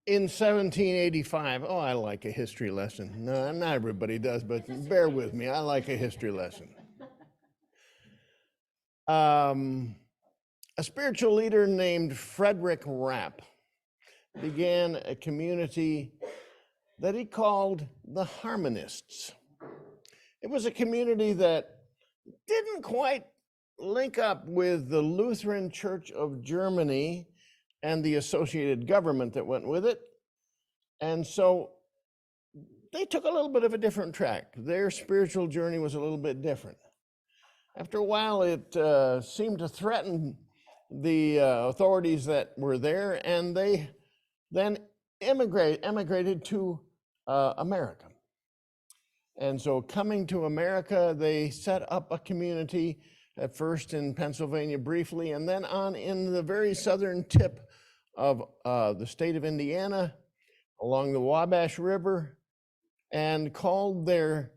in 1785, oh, I like a history lesson. No, not everybody does, but bear with me. I like a history lesson. A spiritual leader named Frederick Rapp began a community that he called the Harmonists. It was a community that didn't quite link up with the Lutheran Church of Germany and the associated government that went with it. And so they took a little bit of a different track. Their spiritual journey was a little bit different. After a while, it seemed to threaten the authorities that were there, and they then emigrated to America. And so coming to America, they set up a community at first in Pennsylvania briefly, and then on in the very southern tip of the state of Indiana, along the Wabash River, and called their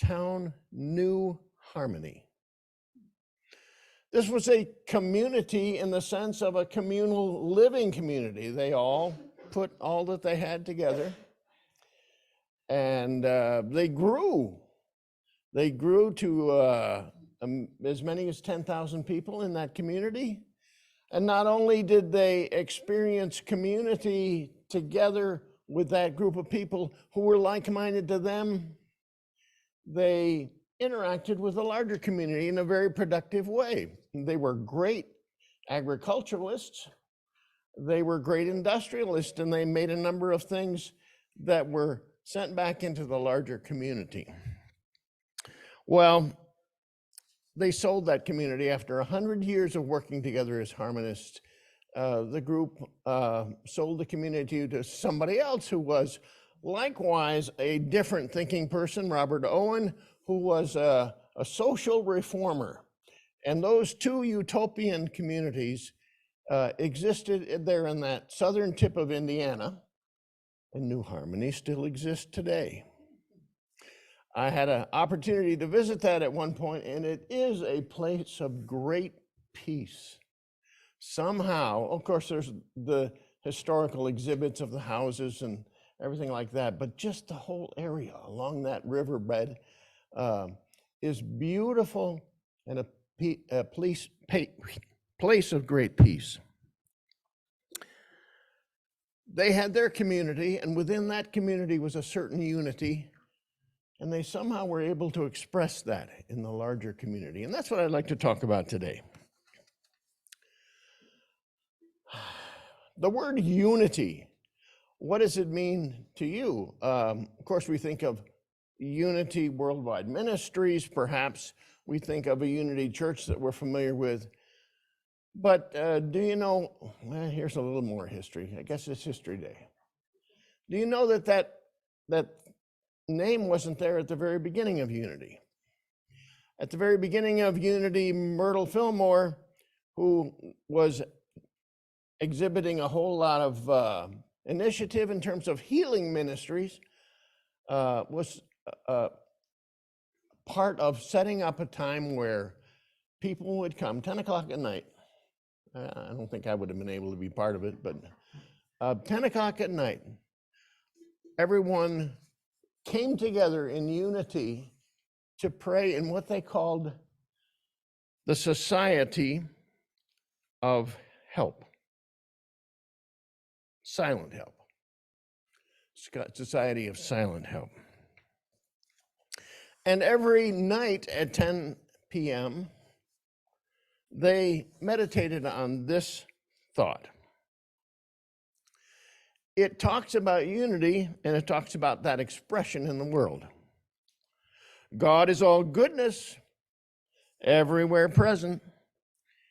town New Harmony. This was a community in the sense of a communal living community. They all put all that they had together, and they grew. They grew to as many as 10,000 people in that community. And not only did they experience community together with that group of people who were like-minded to them, they interacted with the larger community in a very productive way. They were great agriculturalists, they were great industrialists, and they made a number of things that were sent back into the larger community. Well, they sold that community after 100 years of working together as harmonists. The group sold the community to somebody else who was likewise a different thinking person, Robert Owen, who was a social reformer. And those two utopian communities existed there in that southern tip of Indiana, and New Harmony still exists today. I had an opportunity to visit that at one point, and it is a place of great peace. Somehow, of course, there's the historical exhibits of the houses and everything like that, but just the whole area along that riverbed is beautiful and a place of great peace. They had their community, and within that community was a certain unity, and they somehow were able to express that in the larger community. And that's what I'd like to talk about today. The word unity, what does it mean to you? Of course, we think of Unity Worldwide Ministries, perhaps we think of a Unity Church that we're familiar with. But do you know, well, here's a little more history. I guess it's History Day. Do you know that name wasn't there at the very beginning of Unity? At the very beginning of Unity, Myrtle Fillmore, who was exhibiting a whole lot of initiative in terms of healing ministries, was part of setting up a time where people would come 10 o'clock at night. I don't think I would have been able to be part of it, but 10 o'clock at night, everyone came together in unity to pray in what they called the Society of Help. Silent Help. Society of Silent Help. And every night at 10 p.m., they meditated on this thought. It talks about unity, and it talks about that expression in the world. God is all goodness, everywhere present.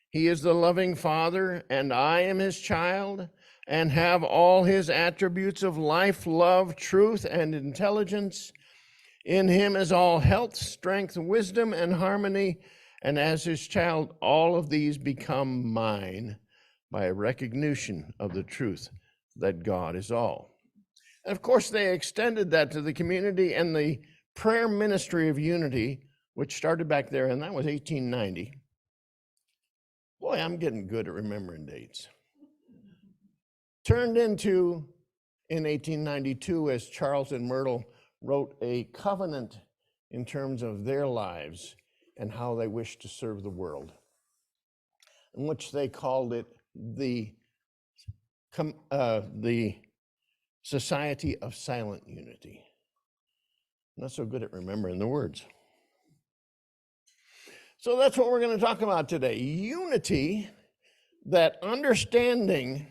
He is the loving Father, and I am his child, and have all his attributes of life, love, truth, and intelligence. In him is all health, strength, wisdom, and harmony, and as his child, all of these become mine by a recognition of the truth that God is all. And of course, they extended that to the community, and the prayer ministry of unity, which started back there, and that was 1890. Boy, I'm getting good at remembering dates. turned into, in 1892, as Charles and Myrtle wrote a covenant in terms of their lives and how they wished to serve the world, in which they called it the Society of Silent Unity. Not so good at remembering the words. So that's what we're going to talk about today. Unity, that understanding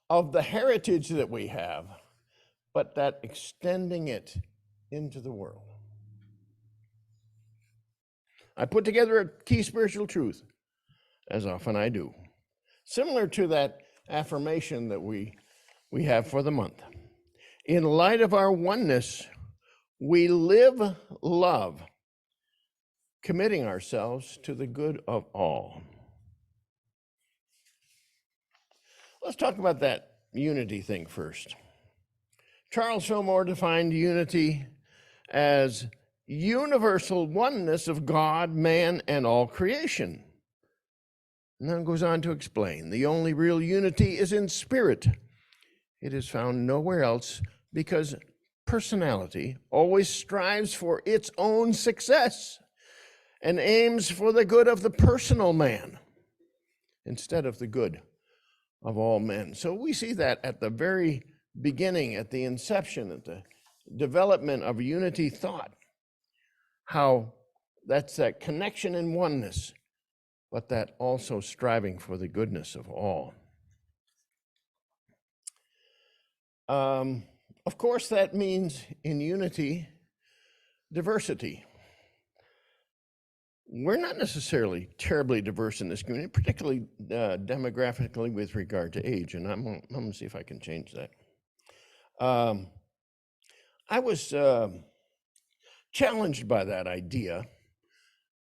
of the heritage that we have, but that extending it into the world. I put together a key spiritual truth, as often I do, similar to that affirmation that we have for the month. In light of our oneness, we live love, committing ourselves to the good of all. Let's talk about that unity thing first. Charles Fillmore defined unity as universal oneness of God, man, and all creation. And then goes on to explain, the only real unity is in spirit. It is found nowhere else because personality always strives for its own success and aims for the good of the personal man instead of the good of all men. So we see that at the very beginning, at the inception, at the development of unity thought, how that's that connection and oneness, but that also striving for the goodness of all. Of course, that means in unity, diversity. We're not necessarily terribly diverse in this community, particularly demographically with regard to age, and I'm going to see if I can change that. I was challenged by that idea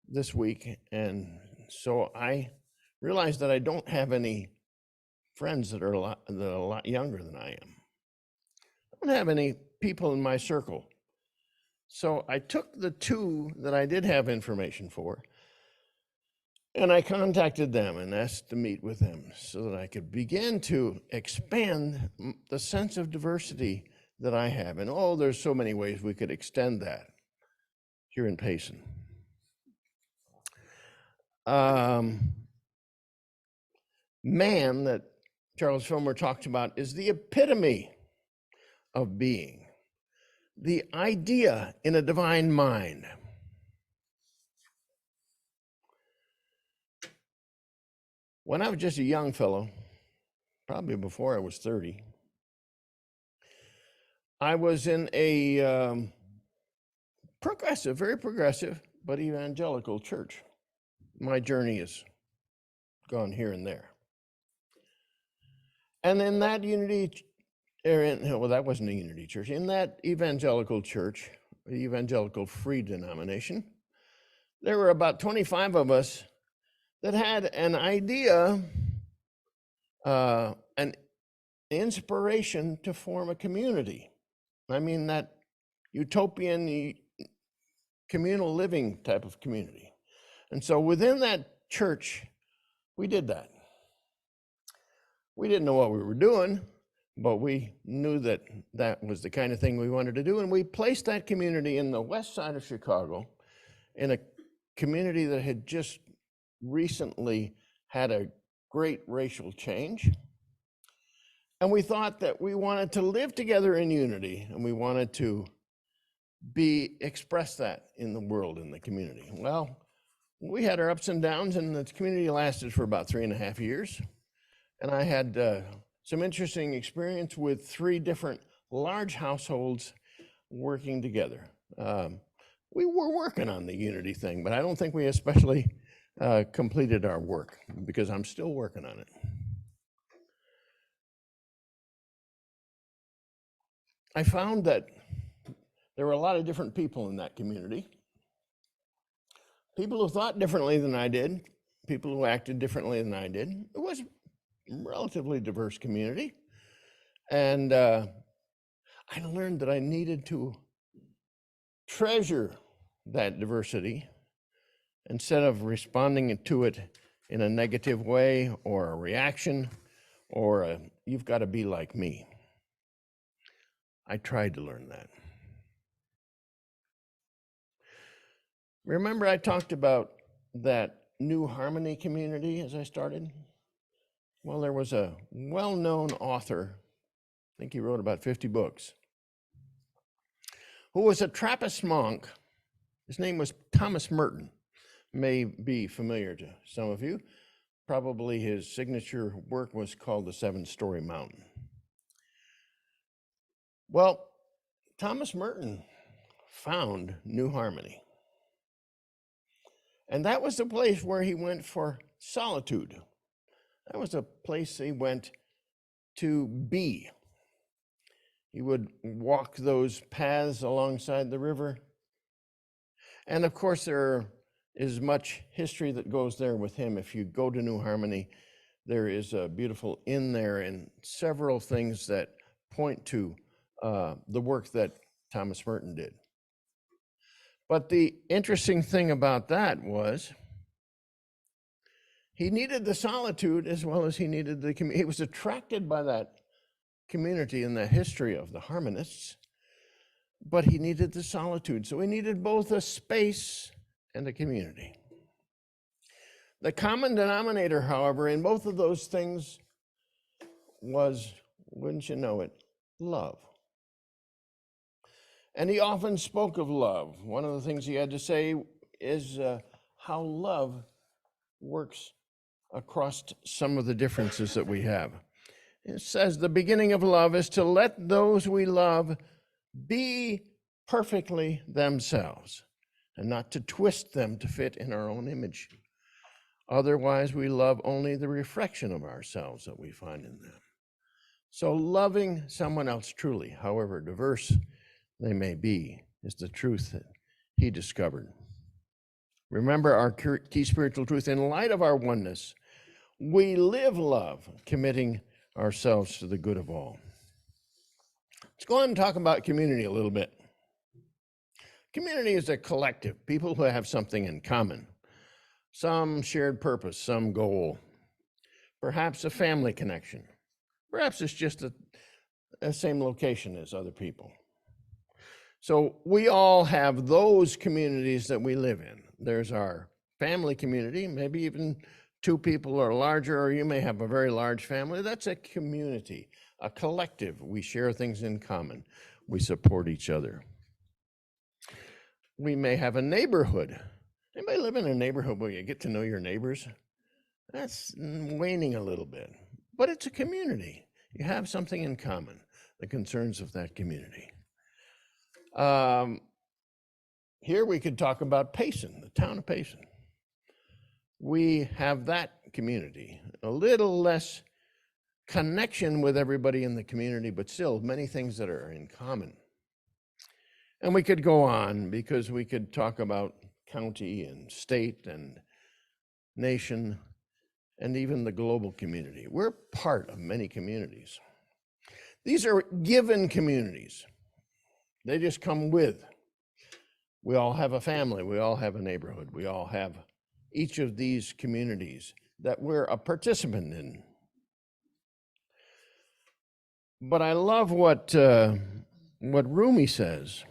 this week, and so I realized that I don't have any friends that are a lot younger than I am. I don't have any people in my circle. So I took the two that I did have information for, and I contacted them and asked to meet with them so that I could begin to expand the sense of diversity that I have. And there's so many ways we could extend that here in Payson. Man, that Charles Fillmore talked about, is the epitome of being, the idea in a divine mind. When I was just a young fellow, probably before I was 30, I was in a progressive, very progressive, but evangelical church. My journey has gone here and there. And in that that wasn't a unity church. In that evangelical church, the evangelical free denomination, there were about 25 of us that had an idea, an inspiration to form a community. I mean, that utopian communal living type of community. And so within that church, we did that. We didn't know what we were doing, but we knew that that was the kind of thing we wanted to do. And we placed that community in the west side of Chicago, in a community that had just recently had a great racial change. And we thought that we wanted to live together in unity, and we wanted to express that in the world, in the community. Well, we had our ups and downs, and the community lasted for about 3.5 years. And I had some interesting experience with 3 different large households working together. We were working on the unity thing, but I don't think we especially completed our work, because I'm still working on it. I found that there were a lot of different people in that community. People who thought differently than I did, people who acted differently than I did. It was a relatively diverse community. And I learned that I needed to treasure that diversity instead of responding to it in a negative way or a reaction or you've got to be like me. I tried to learn that. Remember I talked about that New Harmony community as I started? Well, there was a well-known author, I think he wrote about 50 books, who was a Trappist monk. His name was Thomas Merton. May be familiar to some of you. Probably his signature work was called The Seven-Story Mountain. Well, Thomas Merton found New Harmony. And that was the place where he went for solitude. That was a place he went to be. He would walk those paths alongside the river. And of course, there is much history that goes there with him. If you go to New Harmony, there is a beautiful inn there and several things that point to the work that Thomas Merton did. But the interesting thing about that was he needed the solitude as well as he needed the community. He was attracted by that community and the history of the harmonists, but he needed the solitude. So he needed both a space and a community. The common denominator, however, in both of those things was, wouldn't you know it, love. And he often spoke of love. One of the things he had to say is how love works across some of the differences that we have. It says the beginning of love is to let those we love be perfectly themselves and not to twist them to fit in our own image. Otherwise, we love only the reflection of ourselves that we find in them. So loving someone else truly, however diverse they may be, is the truth that he discovered. Remember our key spiritual truth. In light of our oneness, we live love, committing ourselves to the good of all. Let's go on and talk about community a little bit. Community is a collective, people who have something in common, some shared purpose, some goal, perhaps a family connection. Perhaps it's just the same location as other people. So we all have those communities that we live in. There's our family community, maybe even two people or larger, or you may have a very large family. That's a community, a collective. We share things in common. We support each other. We may have a neighborhood. Anybody live in a neighborhood where you get to know your neighbors? That's waning a little bit, but it's a community. You have something in common, the concerns of that community. Here we could talk about Payson, the town of Payson. We have that community, a little less connection with everybody in the community, but still many things that are in common. And we could go on because we could talk about county and state and nation and even the global community. We're part of many communities. These are given communities. They just come with. We all have a family, we all have a neighborhood, we all have each of these communities that we're a participant in. But I love what Rumi says.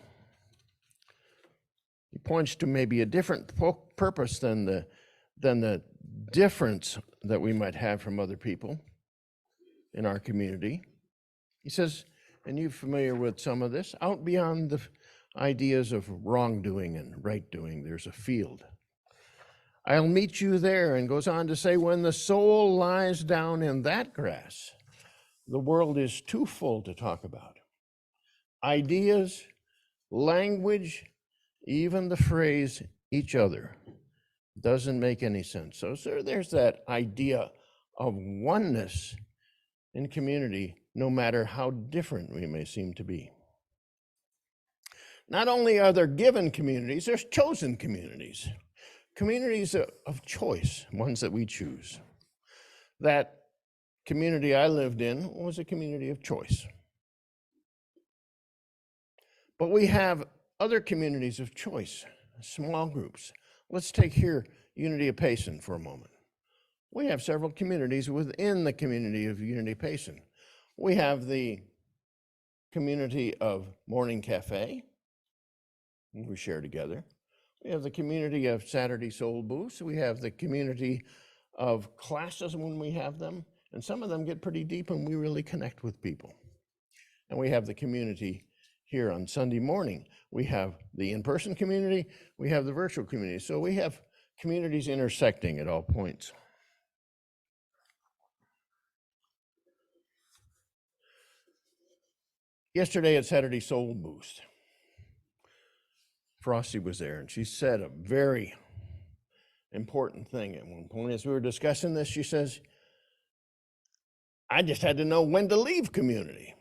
He points to maybe a different purpose than the difference that we might have from other people in our community. He says, and you're familiar with some of this, out beyond the ideas of wrongdoing and right doing, there's a field. I'll meet you there, and goes on to say, when the soul lies down in that grass, the world is too full to talk about. Ideas, language, even the phrase each other doesn't make any sense. So there's that idea of oneness in community, no matter how different we may seem to be. Not only are there given communities, there's chosen communities. Communities of choice, ones that we choose. That community I lived in was a community of choice. But we have other communities of choice, small groups. Let's take here Unity of Payson for a moment. We have several communities within the community of Unity Payson. We have the community of Morning Cafe, we share together. We have the community of Saturday Soul Boost. We have the community of classes when we have them, and some of them get pretty deep and we really connect with people. And we have the community here on Sunday morning. We have the in-person community, we have the virtual community. So we have communities intersecting at all points. Yesterday at Saturday Soul Boost, Frosty was there and she said a very important thing at one point. As we were discussing this, she says, I just had to know when to leave community.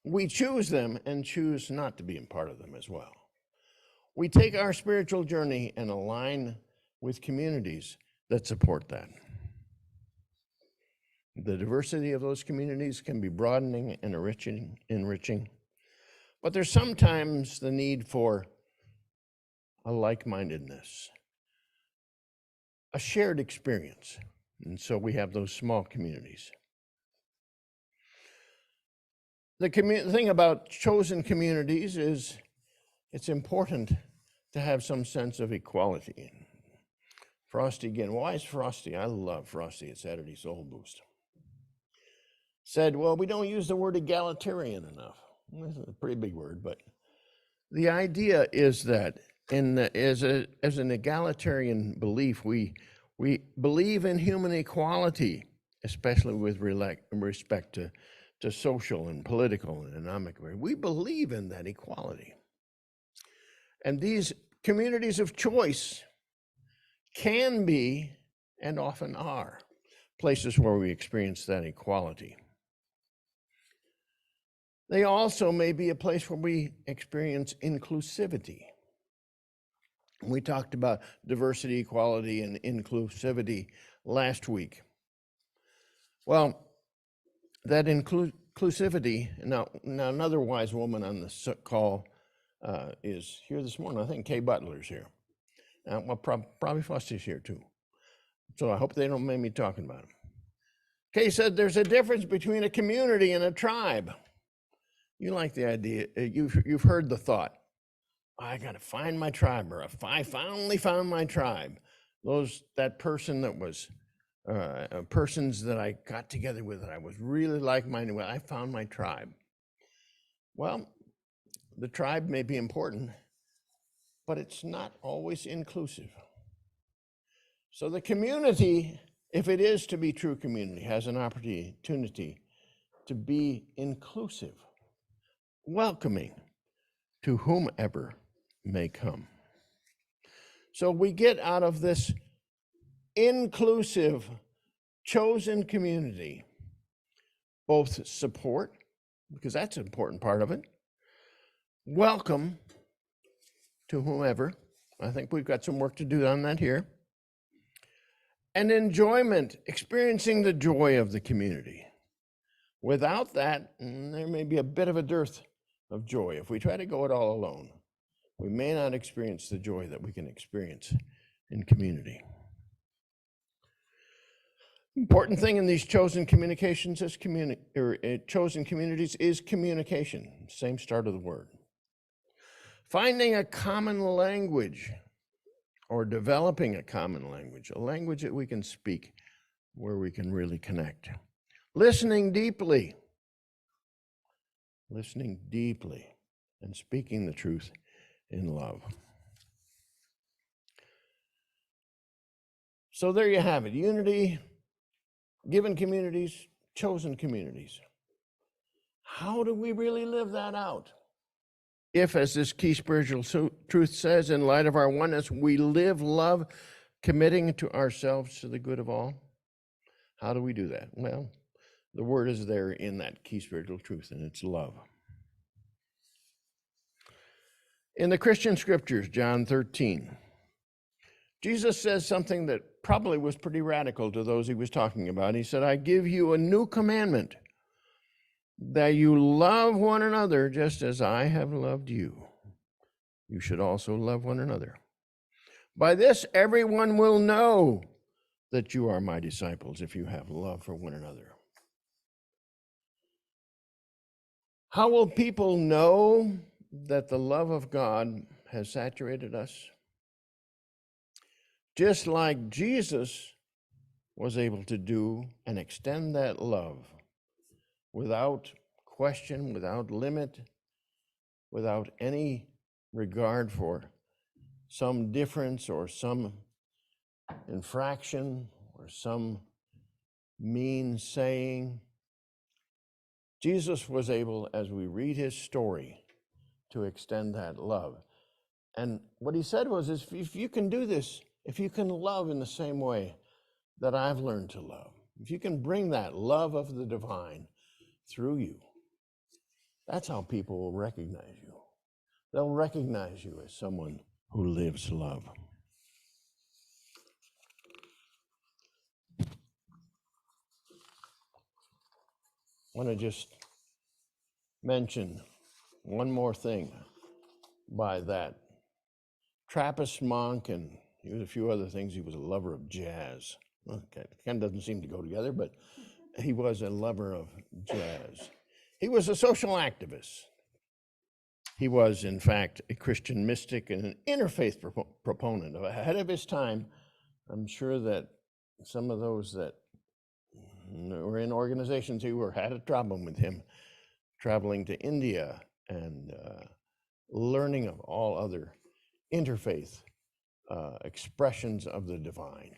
We choose them and choose not to be a part of them as well. We take our spiritual journey and align with communities that support that. The diversity of those communities can be broadening and enriching, but there's sometimes the need for a like-mindedness, a shared experience, and so we have those small communities. The thing about chosen communities is it's important to have some sense of equality. Frosty again, why is Frosty? I love Frosty at Saturday Soul Boost. Said, well, we don't use the word egalitarian enough. This is a pretty big word, but the idea is that as an egalitarian belief, we believe in human equality, especially with respect to social and political and economic. We believe in that equality. And these communities of choice can be, and often are, places where we experience that equality. They also may be a place where we experience inclusivity. We talked about diversity, equality, and inclusivity last week. Well, that inclusivity, now another wise woman on the call is here this morning. I think Kay Butler's here. Well, probably Fosty's here too. So I hope they don't mind me talking about him. Kay said there's a difference between a community and a tribe. You like the idea, you've heard the thought, I got to find my tribe, or if I finally found my tribe, that person that was, persons that I got together with that I was really like-minded with, I found my tribe. Well, the tribe may be important, but it's not always inclusive. So the community, if it is to be true community, has an opportunity to be inclusive, welcoming to whomever may come. So we get out of this inclusive, chosen community both support, because that's an important part of it, welcome to whomever. I think we've got some work to do on that here. And enjoyment, experiencing the joy of the community. Without that, there may be a bit of a dearth of joy. If we try to go it all alone, we may not experience the joy that we can experience in community. Important thing in these chosen communications is chosen communities is communication, same start of the word. Finding a common language or developing a common language, a language that we can speak where we can really connect. Listening deeply and speaking the truth in love. So there you have it, unity, given communities, chosen communities. How do we really live that out? If, as this key spiritual truth says, in light of our oneness, we live love, committing to ourselves to the good of all, how do we do that? Well, the word is there in that key spiritual truth, and it's love. In the Christian scriptures, John 13, Jesus says something that probably was pretty radical to those he was talking about. He said, I give you a new commandment, that you love one another just as I have loved you. You should also love one another. By this, everyone will know that you are my disciples if you have love for one another. How will people know that the love of God has saturated us? Just like Jesus was able to do and extend that love without question, without limit, without any regard for some difference or some infraction or some mean saying. Jesus was able, as we read his story, to extend that love. And what he said was, if you can do this, if you can love in the same way that I've learned to love, if you can bring that love of the divine through you, that's how people will recognize you. They'll recognize you as someone who lives love. I want to just mention one more thing by that Trappist monk, and he was a few other things. He was a lover of jazz. Okay, it kind of doesn't seem to go together, but he was a lover of jazz. He was a social activist. He was, in fact, a Christian mystic and an interfaith proponent. Ahead of his time, I'm sure that some of those that were in organizations who had a problem with him traveling to India and learning of all other interfaith expressions of the divine.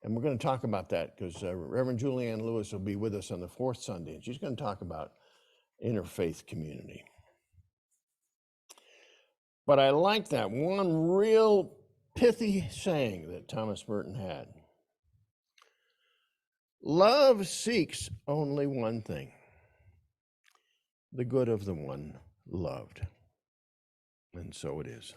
And we're going to talk about that because Reverend Julianne Lewis will be with us on the fourth Sunday, and she's going to talk about interfaith community. But I like that one real pithy saying that Thomas Merton had. Love seeks only one thing, the good of the one loved. And so it is.